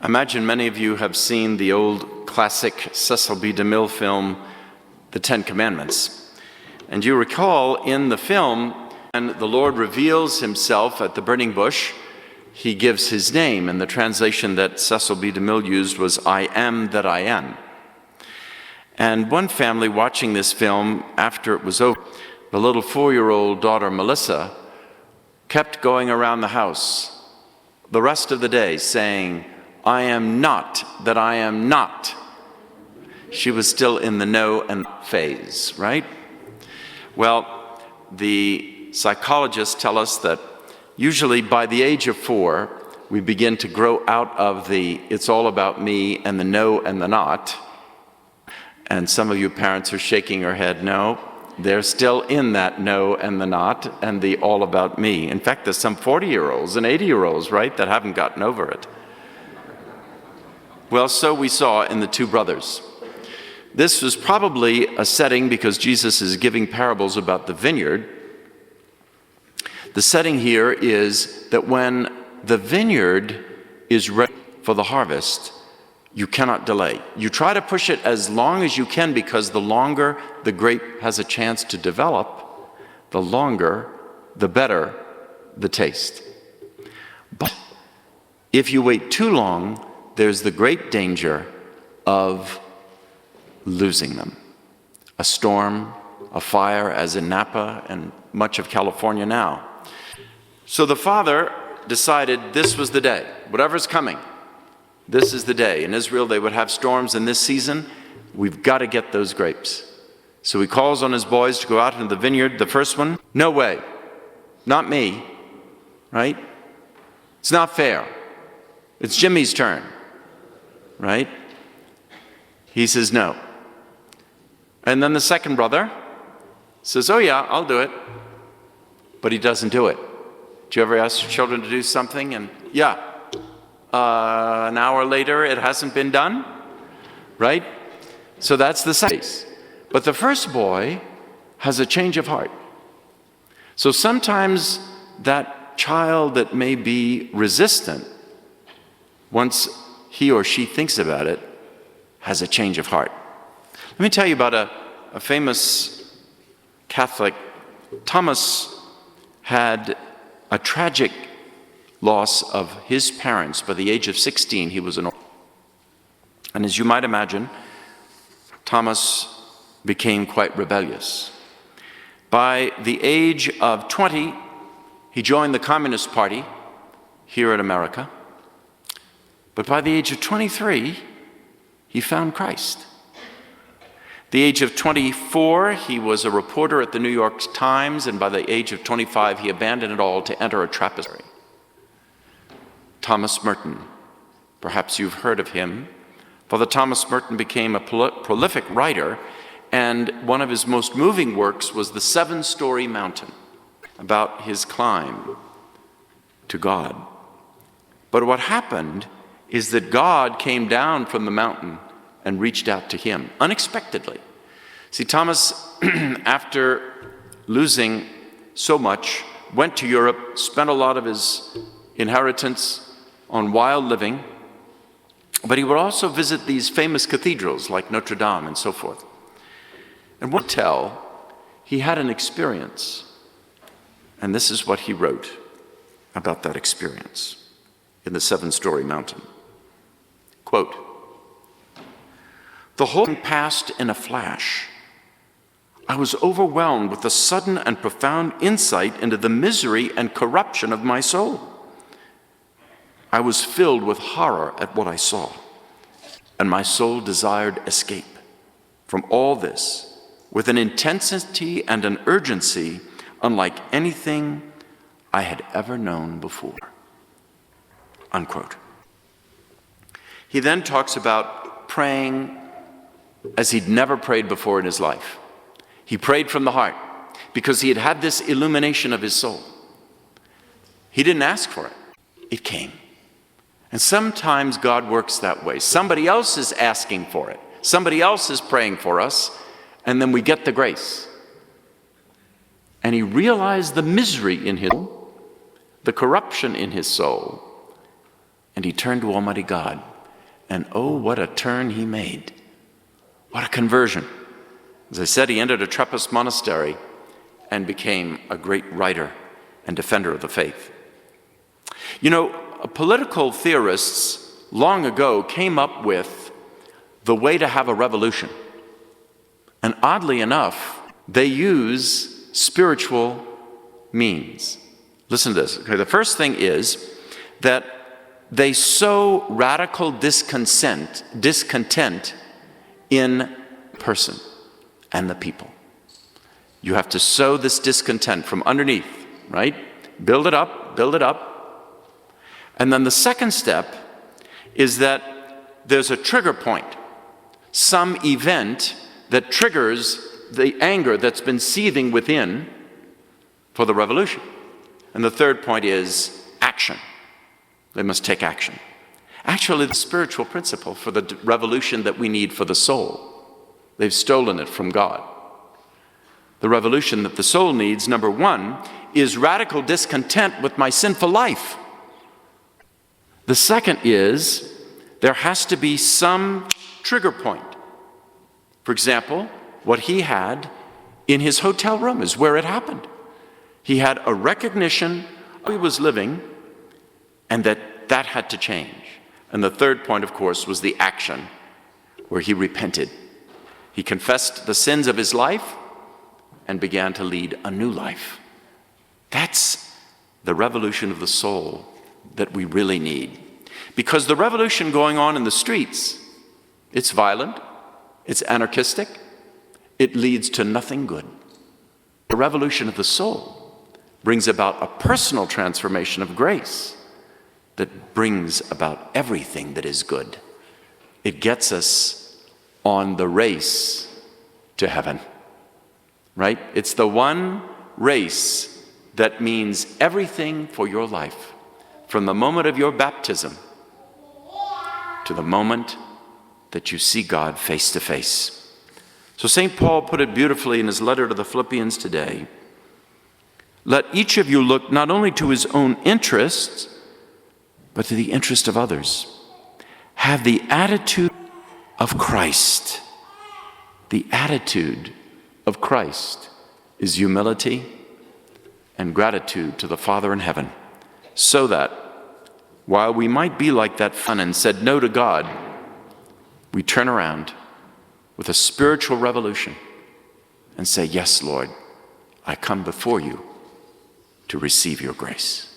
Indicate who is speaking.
Speaker 1: I imagine many of you have seen the old classic Cecil B. DeMille film, The Ten Commandments. And you recall in the film, when the Lord reveals himself at the burning bush, he gives his name, and the translation that Cecil B. DeMille used was, "I am that I am." And one family watching this film, after it was over, the little 4-year-old daughter, Melissa, kept going around the house the rest of the day saying, "I am not that I am not." She was still in the no and phase, right? Well, the psychologists tell us that usually by the age of 4, we begin to grow out of the "it's all about me" and the no and the not. And some of you parents are shaking your head, no, they're still in that no and the not and the all about me. In fact, there's some 40-year-olds and 80-year-olds, right, that haven't gotten over it. Well, so we saw in the two brothers. This was probably a setting because Jesus is giving parables about the vineyard. The setting here is that when the vineyard is ready for the harvest, you cannot delay. You try to push it as long as you can, because the longer the grape has a chance to develop, the longer, the better the taste. But if you wait too long, there's the great danger of losing them. A storm, a fire, as in Napa and much of California now. So the father decided this was the day. Whatever's coming, this is the day. In Israel, they would have storms in this season. We've got to get those grapes. So he calls on his boys to go out into the vineyard. The first one, no way, not me, right? It's not fair. It's Jimmy's turn, right? He says no. And then the second brother says, oh yeah, I'll do it. But he doesn't do it. Do you ever ask your children to do something and an hour later it hasn't been done? Right? So that's the case. But the first boy has a change of heart. So sometimes that child that may be resistant, once he or she thinks about it, has a change of heart. Let me tell you about a famous Catholic. Thomas had a tragic loss of his parents. By the age of 16, he was an orphan. And as you might imagine, Thomas became quite rebellious. By the age of 20, he joined the Communist Party here in America. But by the age of 23, he found Christ. The age of 24, he was a reporter at the New York Times, and by the age of 25, he abandoned it all to enter a Trappist. Thomas Merton, perhaps you've heard of him. Father Thomas Merton became a prolific writer, and one of his most moving works was The Seven-Story Mountain, about his climb to God. But what happened is that God came down from the mountain and reached out to him unexpectedly. See, Thomas, after losing so much, went to Europe, spent a lot of his inheritance on wild living, but he would also visit these famous cathedrals like Notre Dame and so forth. And one tell, he had an experience, and this is what he wrote about that experience in The Seven-Story Mountain. Quote, "The whole thing passed in a flash. I was overwhelmed with a sudden and profound insight into the misery and corruption of my soul. I was filled with horror at what I saw, and my soul desired escape from all this with an intensity and an urgency unlike anything I had ever known before." Unquote. He then talks about praying as he'd never prayed before in his life. He prayed from the heart because he had had this illumination of his soul. He didn't ask for it. It came. And sometimes God works that way. Somebody else is asking for it. Somebody else is praying for us, and then we get the grace. And he realized the misery in his soul, the corruption in his soul, and he turned to Almighty God And oh, what a turn he made. What a conversion. As I said, he entered a Trappist monastery and became a great writer and defender of the faith. You know, political theorists long ago came up with the way to have a revolution. And oddly enough, they use spiritual means. Listen to this. Okay, the first thing is that they sow radical discontent in person and the people. You have to sow this discontent from underneath, right? Build it up, build it up. And then the second step is that there's a trigger point, some event that triggers the anger that's been seething within for the revolution. And the third point is action. They must take action. Actually, the spiritual principle for the revolution that we need for the soul. They've stolen it from God. The revolution that the soul needs, number one, is radical discontent with my sinful life. The second is there has to be some trigger point. For example, what he had in his hotel room is where it happened. He had a recognition of he was living and that had to change. And the third point, of course, was the action where he repented. He confessed the sins of his life and began to lead a new life. That's the revolution of the soul that we really need. Because the revolution going on in the streets, it's violent, it's anarchistic, it leads to nothing good. The revolution of the soul brings about a personal transformation of grace that brings about everything that is good. It gets us on the race to heaven, right? It's the one race that means everything for your life, from the moment of your baptism to the moment that you see God face to face. So St. Paul put it beautifully in his letter to the Philippians today. Let each of you look not only to his own interests, but to the interest of others. Have the attitude of Christ. The attitude of Christ is humility and gratitude to the Father in heaven, so that while we might be like that son and said no to God, we turn around with a spiritual revolution and say, yes, Lord, I come before you to receive your grace.